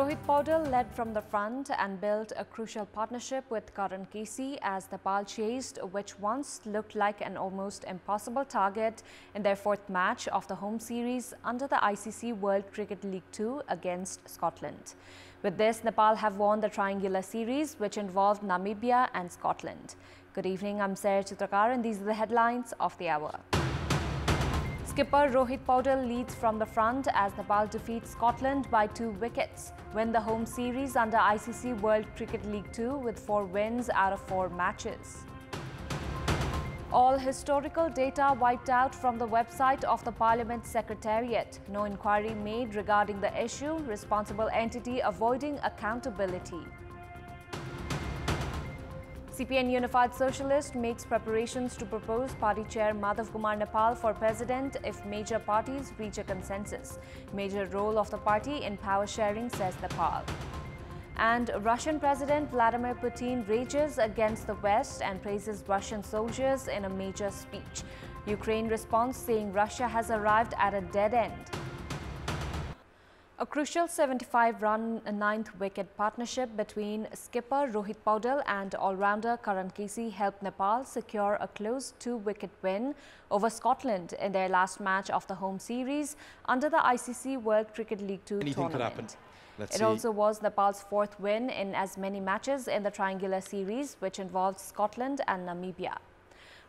Rohit Paudel led from the front and built a crucial partnership with Karan Casey as Nepal chased which once looked like an almost impossible target in their fourth match of the home series under the ICC World Cricket League 2 against Scotland. With this, Nepal have won the triangular series which involved Namibia and Scotland. Good evening, I'm Sarah Chitrakar and these are the headlines of the hour. Skipper Rohit Paudel leads from the front as Nepal defeats Scotland by 2 wickets, win the home series under ICC World Cricket League 2 with 4 wins out of 4 matches. All historical data wiped out from the website of the Parliament Secretariat. No inquiry made regarding the issue, responsible entity avoiding accountability. CPN Unified Socialist makes preparations to propose party chair Madhav Kumar Nepal for president if major parties reach a consensus. Major role of the party in power sharing, says Nepal. And Russian President Vladimir Putin rages against the West and praises Russian soldiers in a major speech. Ukraine responds saying Russia has arrived at a dead end. A crucial 75-run 9th wicket partnership between skipper Rohit Paudel and all-rounder Karan Casey helped Nepal secure a close 2-wicket win over Scotland in their last match of the home series under the ICC World Cricket League 2 Anything tournament. Could happen. It also was Nepal's 4th win in as many matches in the triangular series, which involved Scotland and Namibia.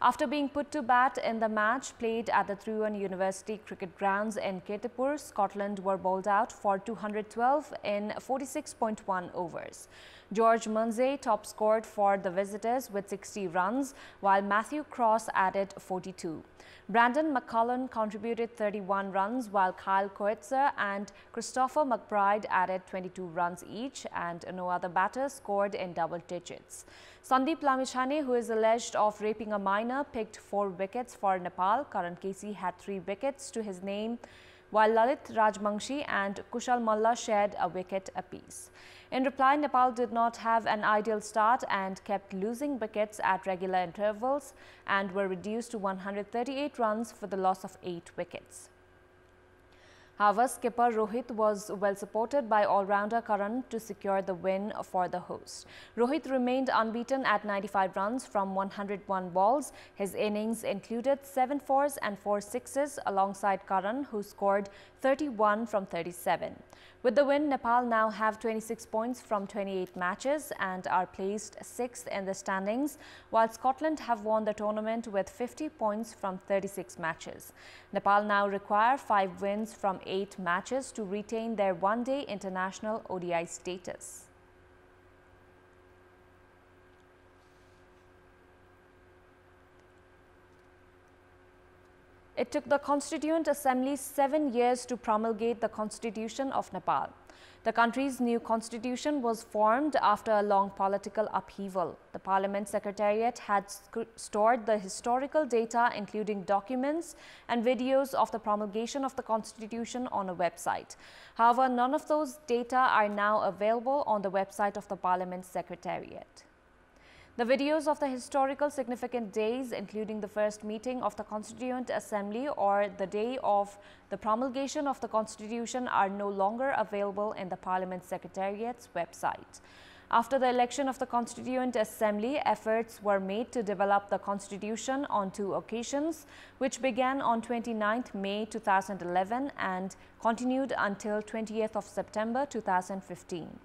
After being put to bat in the match played at the Tribhuvan University cricket grounds in Kantipur, Scotland were bowled out for 212 in 46.1 overs. George Munsey top scored for the visitors with 60 runs, while Matthew Cross added 42. Brandon McCullum contributed 31 runs, while Kyle Coetzer and Christopher McBride added 22 runs each, and no other batter scored in double digits. Sandeep Lamichhane, who is alleged of raping a minor, picked 4 wickets for Nepal. Karan Casey had 3 wickets to his name, while Lalit Rajbangshi and Kushal Malla shared a wicket apiece. In reply, Nepal did not have an ideal start and kept losing wickets at regular intervals and were reduced to 138 runs for the loss of 8 wickets. However, skipper Rohit was well supported by all-rounder Karan to secure the win for the host. Rohit remained unbeaten at 95 runs from 101 balls. His innings included 7 fours and 4 sixes alongside Karan, who scored 31 from 37. With the win, Nepal now have 26 points from 28 matches and are placed 6th in the standings, while Scotland have won the tournament with 50 points from 36 matches. Nepal now require 5 wins from 8 matches to retain their one-day international ODI status. It took the Constituent Assembly 7 years to promulgate the Constitution of Nepal. The country's new constitution was formed after a long political upheaval. The Parliament Secretariat had stored the historical data, including documents and videos of the promulgation of the constitution on a website. However, none of those data are now available on the website of the Parliament Secretariat. The videos of the historical significant days, including the first meeting of the Constituent Assembly or the day of the promulgation of the Constitution, are no longer available in the Parliament Secretariat's website. After the election of the Constituent Assembly, efforts were made to develop the Constitution on 2 occasions, which began on 29th May 2011 and continued until 20th of September 2015.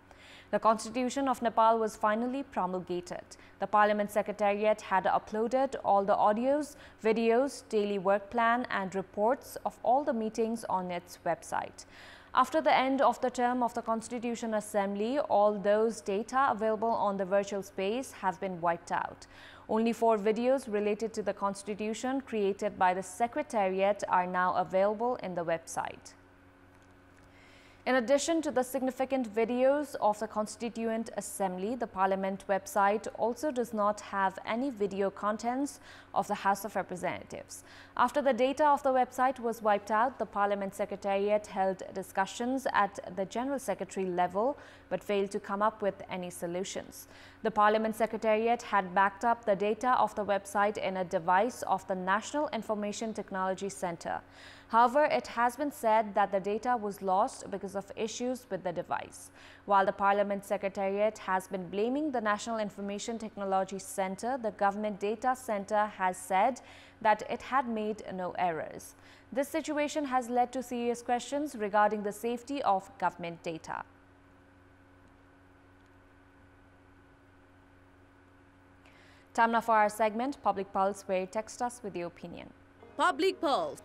The Constitution of Nepal was finally promulgated. The Parliament Secretariat had uploaded all the audios, videos, daily work plan and reports of all the meetings on its website. After the end of the term of the Constitution Assembly, all those data available on the virtual space have been wiped out. Only 4 videos related to the Constitution created by the Secretariat are now available in the website. In addition to the significant videos of the Constituent Assembly, the Parliament website also does not have any video contents of the House of Representatives. After the data of the website was wiped out, the Parliament Secretariat held discussions at the General Secretary level but failed to come up with any solutions. The Parliament Secretariat had backed up the data of the website in a device of the National Information Technology Centre. However, it has been said that the data was lost because of issues with the device. While the Parliament Secretariat has been blaming the National Information Technology Centre, the Government Data Centre has said that it had made no errors. This situation has led to serious questions regarding the safety of government data. Time now for our segment, Public Pulse, where you text us with your opinion. Public Pulse.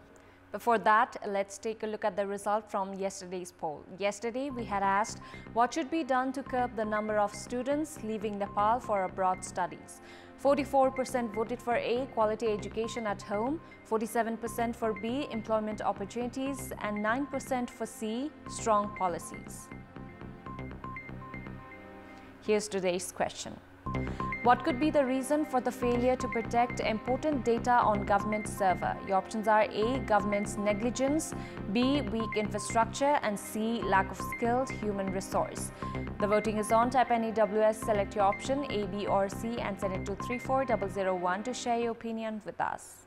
Before that, let's take a look at the result from yesterday's poll. Yesterday, we had asked what should be done to curb the number of students leaving Nepal for abroad studies. 44% voted for A, quality education at home, 47% for B, employment opportunities, and 9% for C, strong policies. Here's today's question. What could be the reason for the failure to protect important data on government server? Your options are A, government's negligence, B, weak infrastructure, and C, lack of skilled human resource. The voting is on. Type NEWS, select your option A, B, or C and send it to 34001 to share your opinion with us.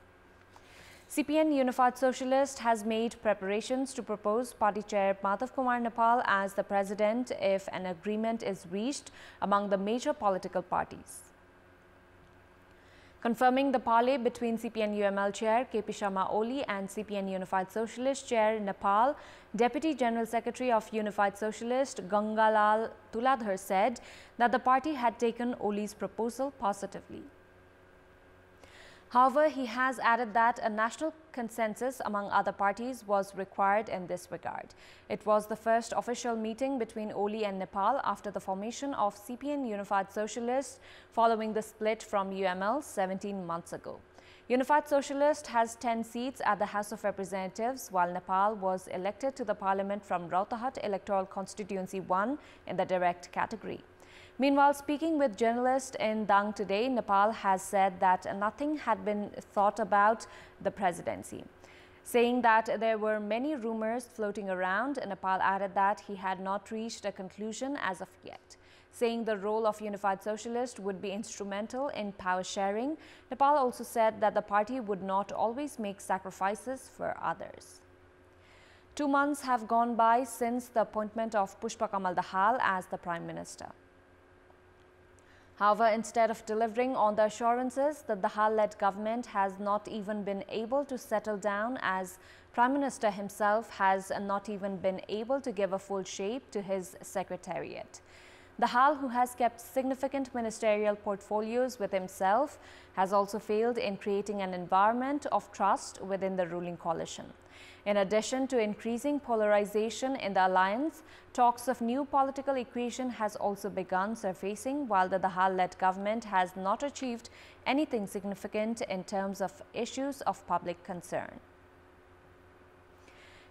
CPN Unified Socialist has made preparations to propose Party Chair Madhav Kumar Nepal as the president if an agreement is reached among the major political parties. Confirming the parley between CPN UML Chair KP Sharma Oli and CPN Unified Socialist Chair Nepal, Deputy General Secretary of Unified Socialist Gangalal Tuladhar said that the party had taken Oli's proposal positively. However, he has added that a national consensus among other parties was required in this regard. It was the first official meeting between Oli and Nepal after the formation of CPN Unified Socialist following the split from UML 17 months ago. Unified Socialist has 10 seats at the House of Representatives, while Nepal was elected to the parliament from Rautahat Electoral Constituency 1 in the direct category. Meanwhile, speaking with journalists in Dang today, Nepal has said that nothing had been thought about the presidency. Saying that there were many rumors floating around, Nepal added that he had not reached a conclusion as of yet. Saying the role of Unified Socialist would be instrumental in power sharing, Nepal also said that the party would not always make sacrifices for others. 2 months have gone by since the appointment of Pushpa Kamal Dahal as the Prime Minister. However, instead of delivering on the assurances, the Dahal-led government has not even been able to settle down, as Prime Minister himself has not even been able to give a full shape to his secretariat. Dahal, who has kept significant ministerial portfolios with himself, has also failed in creating an environment of trust within the ruling coalition. In addition to increasing polarization in the alliance, talks of new political equation has also begun surfacing, while the Dahal-led government has not achieved anything significant in terms of issues of public concern.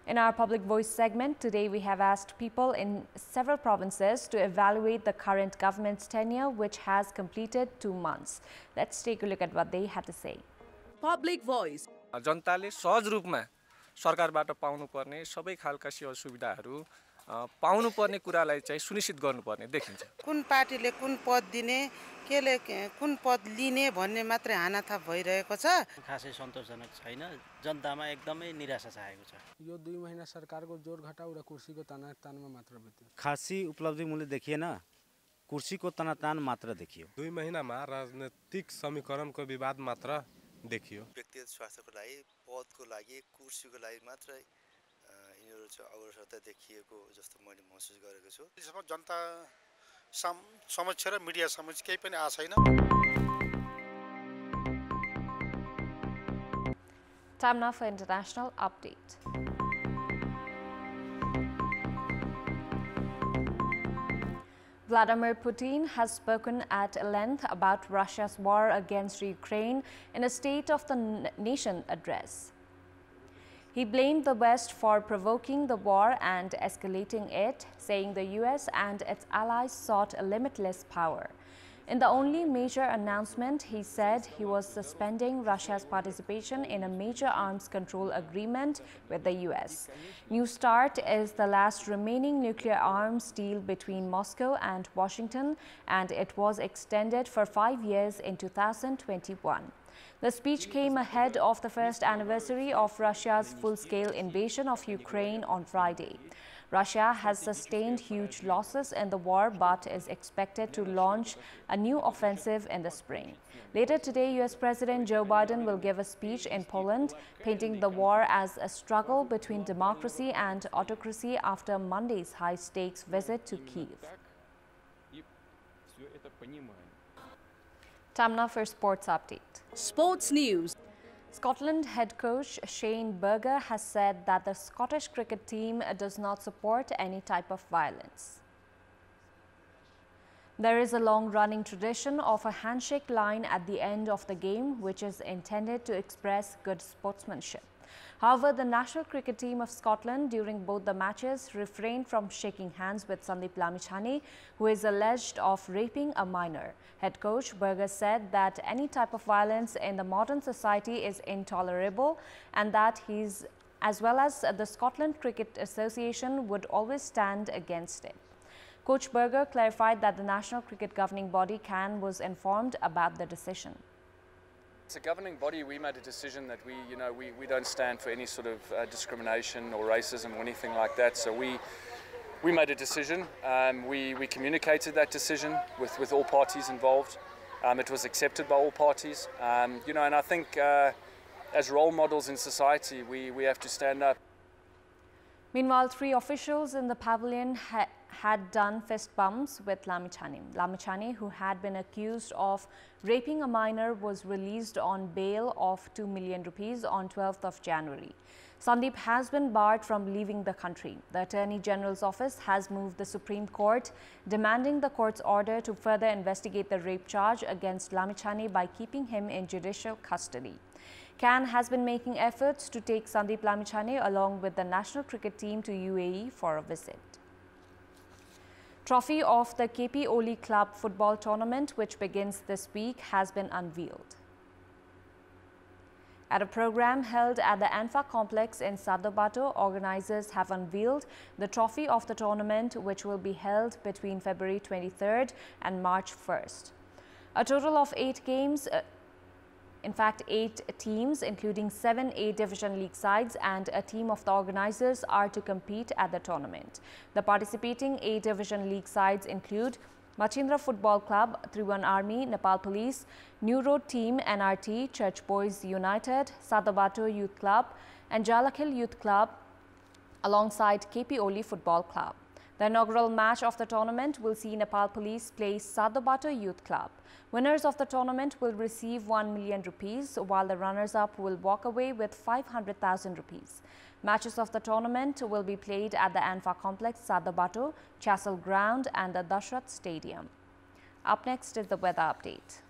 In our Public Voice segment, today we have asked people in several provinces to evaluate the current government's tenure, which has completed 2 months. Let's take a look at what they had to say. Public Voice. जनताले सहज रूपमा सरकारबाट पाउनुपर्ने सबै खालका सेवा सुविधाहरू पाउनुपर्ने कुरालाई चाहिँ सुनिश्चित गर्नुपर्ने देखिन्छ। कुन पार्टीले कुन पद दिने, केले कुन पद लिने भन्ने मात्रै हानाथाप भइरहेको छ। खासै सन्तोषजनक छैन, जनतामा एकदमै निराशा छाएको छ। यो 2 महिना सरकारको जोर घटाउ र कुर्सीको तानातानमा मात्र बित्यो। खासी उपलब्धि मूल्य देखिएन, कुर्सीको तानातान मात्र देखियो। 2 महिनामा राजनीतिक समीकरणको विवाद मात्र देखियो। व्यक्तिगत स्वास्थ्यको लागि, पदको लागि, कुर्सीको लागि मात्र यिनीहरू चाहिँ अग्रसरता देखिएको जस्तो मैले महसुस गरेको छु। जनता समक्ष र मिडिया समक्ष केही पनि आएको छैन। Time now for international update. Vladimir Putin has spoken at length about Russia's war against Ukraine in a State of the Nation address. He blamed the West for provoking the war and escalating it, saying the US and its allies sought a limitless power. In the only major announcement, he said he was suspending Russia's participation in a major arms control agreement with the US. New START is the last remaining nuclear arms deal between Moscow and Washington, and it was extended for 5 years in 2021. The speech came ahead of the first anniversary of Russia's full-scale invasion of Ukraine on Friday. Russia has sustained huge losses in the war but is expected to launch a new offensive in the spring. Later today, U.S. President Joe Biden will give a speech in Poland, painting the war as a struggle between democracy and autocracy after Monday's high-stakes visit to Kyiv. Time now for sports update. Sports news. Scotland head coach Shane Berger has said that the Scottish cricket team does not support any type of violence. There is a long-running tradition of a handshake line at the end of the game, which is intended to express good sportsmanship. However, the national cricket team of Scotland during both the matches refrained from shaking hands with Sandeep Lamichhane, who is alleged of raping a minor. Head coach Berger said that any type of violence in the modern society is intolerable and that he's, as well as the Scotland Cricket Association, would always stand against it. Coach Berger clarified that the National Cricket Governing Body CAN was informed about the decision. As a governing body, we made a decision that we don't stand for any sort of discrimination or racism or anything like that. So we made a decision. We communicated that decision with all parties involved. It was accepted by all parties. And I think as role models in society, we have to stand up. Meanwhile, 3 officials in the pavilion had done fist bumps with Lamichhane. Lamichhane, who had been accused of raping a minor, was released on bail of 2 million rupees on 12th of January. Sandeep has been barred from leaving the country. The Attorney General's office has moved the Supreme Court, demanding the court's order to further investigate the rape charge against Lamichhane by keeping him in judicial custody. CAN has been making efforts to take Sandeep Lamichhane along with the national cricket team to UAE for a visit. Trophy of the KP Oli Club football tournament, which begins this week, has been unveiled. At a program held at the Anfa complex in Sadobato, organizers have unveiled the trophy of the tournament, which will be held between February 23rd and March 1st. A total of 8 games, in fact 8 teams, including 7 A-Division League sides and a team of the organizers, are to compete at the tournament. The participating A-Division League sides include Machindra Football Club, Triwan Army, Nepal Police, New Road Team, NRT, Church Boys United, Sadobato Youth Club and Jalakhill Youth Club, alongside KP Oli Football Club. The inaugural match of the tournament will see Nepal Police play Sadobato Youth Club. Winners of the tournament will receive 1 million rupees, while the runners-up will walk away with 500,000 rupees. Matches of the tournament will be played at the Anfa complex, Sadobato, Chassel Ground and the Dashrath Stadium. Up next is the weather update.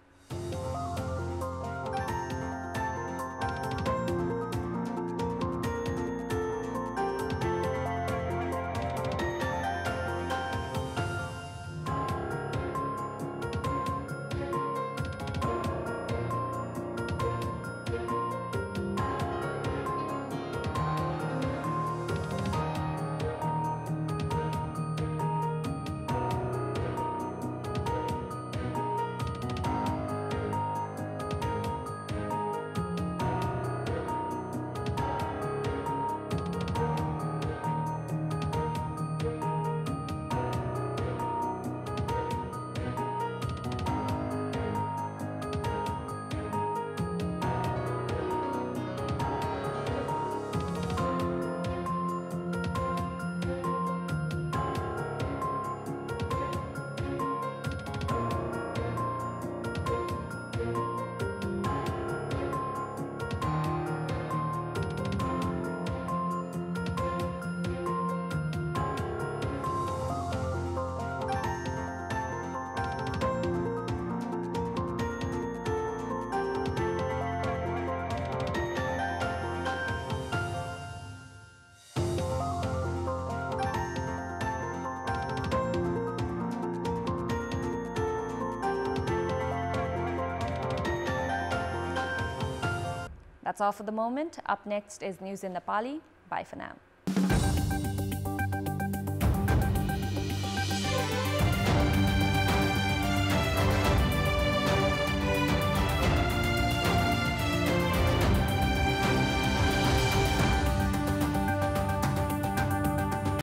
That's all for the moment. Up next is news in Nepali. Bye for now.